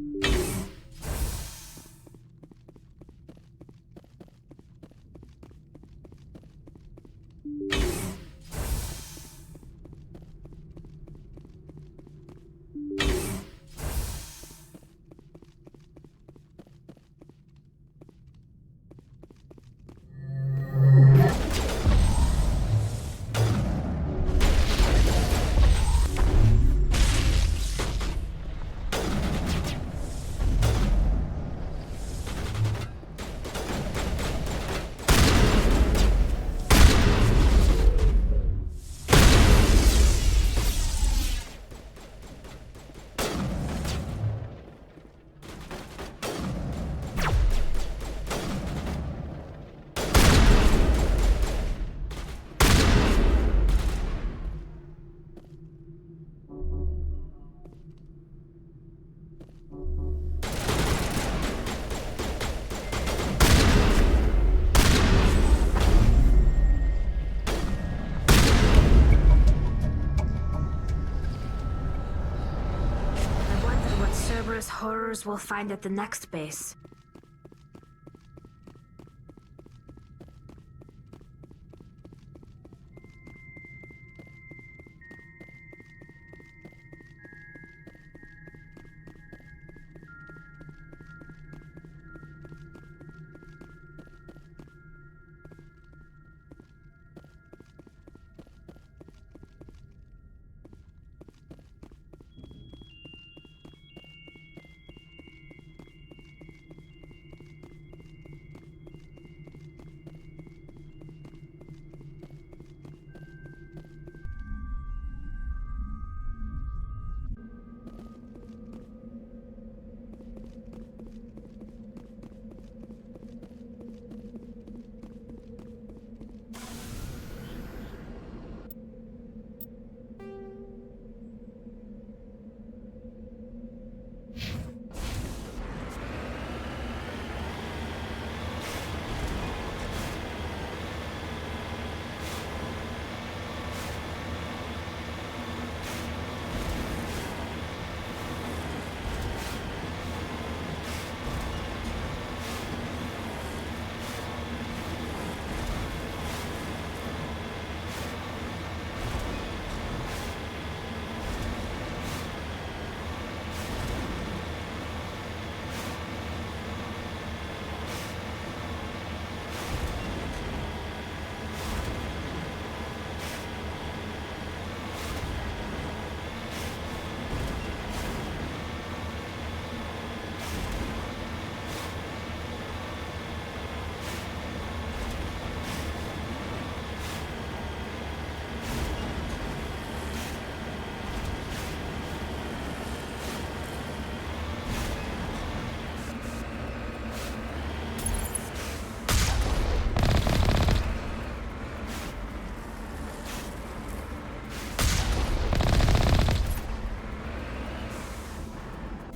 T: I wonder what Cerberus horrors we'll find at the next base.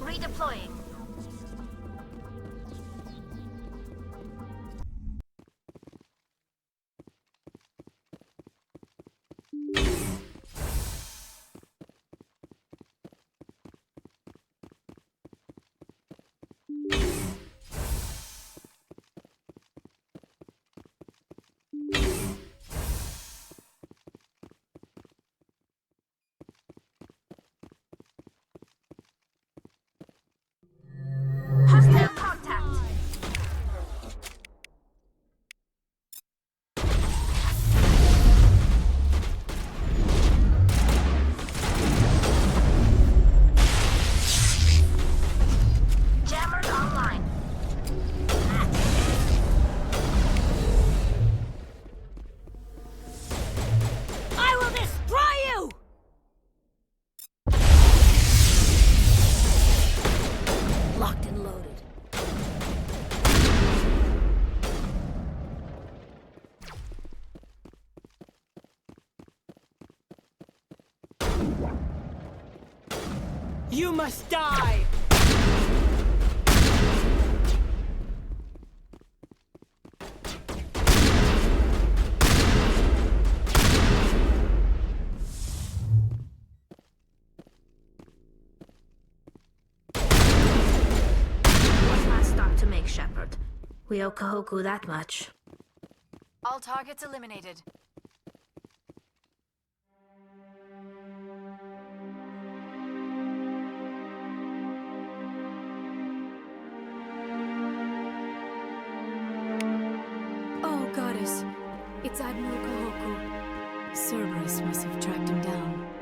T: Redeploying. Hostile contact. Jammers online. I will destroy you! Locked and loaded.
R: You must die!
T: Shepard. We owe Kahoku that much.
U: All targets eliminated.
Q: Oh, Goddess. It's Admiral Kahoku. Cerberus must have tracked him down.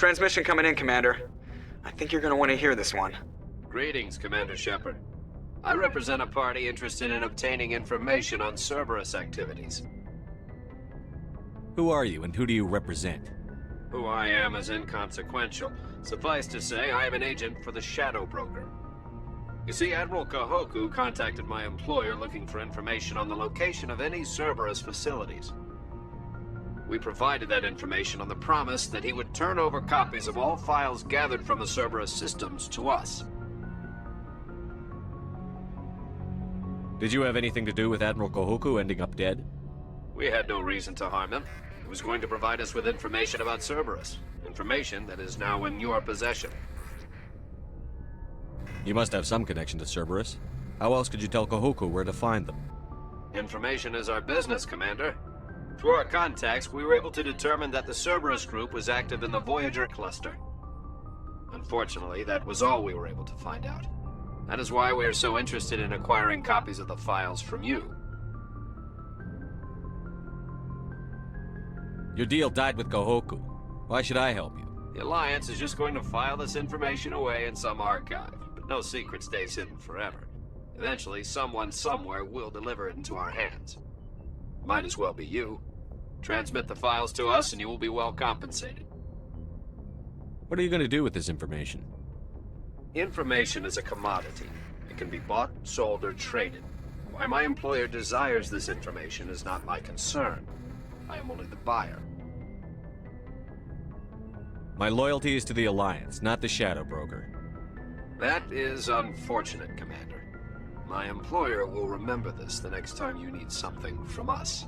O: Transmission coming in, Commander. I think you're gonna want to hear this one.
C: Greetings, Commander Shepard. I represent a party interested in obtaining information on Cerberus activities.
B: Who are you, and who do you represent?
C: Who I am is inconsequential. Suffice to say, I am an agent for the Shadow Broker. You see, Admiral Kahoku contacted my employer looking for information on the location of any Cerberus facilities. We provided that information on the promise that he would turn over copies of all files gathered from the Cerberus systems to us.
B: Did you have anything to do with Admiral Kahoku ending up dead?
C: We had no reason to harm him. He was going to provide us with information about Cerberus. Information that is now in your possession.
B: You must have some connection to Cerberus. How else could you tell Kahoku where to find them?
C: Information is our business, Commander. Through our contacts, we were able to determine that the Cerberus group was active in the Voyager cluster. Unfortunately, that was all we were able to find out. That is why we are so interested in acquiring copies of the files from you.
B: Your deal died with Kahoku. Why should I help you?
C: The Alliance is just going to file this information away in some archive, but no secret stays hidden forever. Eventually, someone somewhere will deliver it into our hands. Might as well be you. Transmit the files to us and you will be well compensated.
B: What are you going to do with this information?
C: Information is a commodity. It can be bought, sold, or traded. Why my employer desires this information is not my concern. I am only the buyer.
B: My loyalty is to the Alliance, not the Shadow Broker.
C: That is unfortunate, Commander. My employer will remember this the next time you need something from us.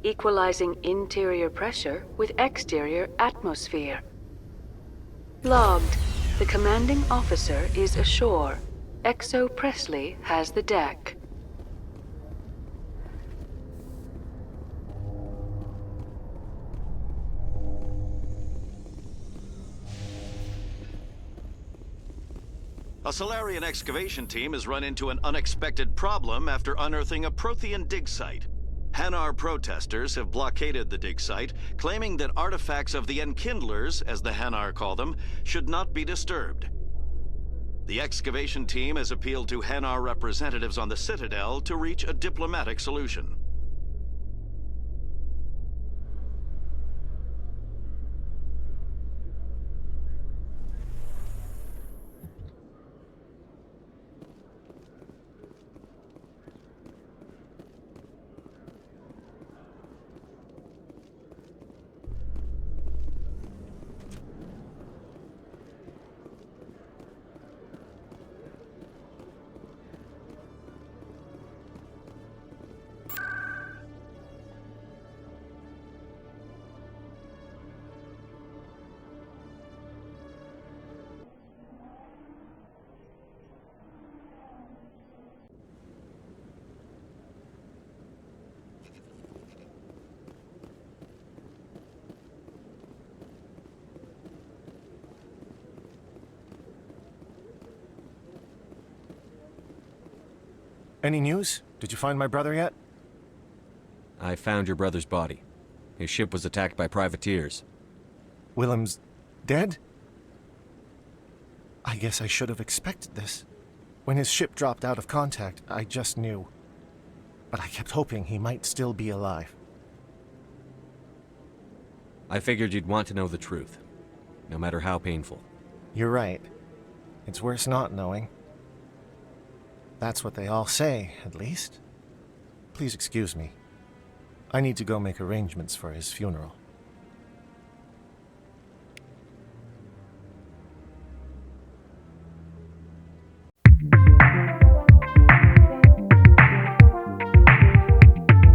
M: Equalizing interior pressure with exterior atmosphere. Logged. The commanding officer is ashore. XO Presley has the deck.
D: A Solarian excavation team has run into an unexpected problem after unearthing a Prothean dig site. Hanar protesters have blockaded the dig site, claiming that artifacts of the Enkindlers, as the Hanar call them, should not be disturbed. The excavation team has appealed to Hanar representatives on the Citadel to reach a diplomatic solution.
I: Any news? Did you find my brother yet?
B: I found your brother's body. His ship was attacked by privateers.
I: Willem's dead? I guess I should have expected this. When his ship dropped out of contact, I just knew. But I kept hoping he might still be alive.
B: I figured you'd want to know the truth, no matter how painful.
I: You're right. It's worse not knowing. That's what they all say, at least. Please excuse me. I need to go make arrangements for his funeral.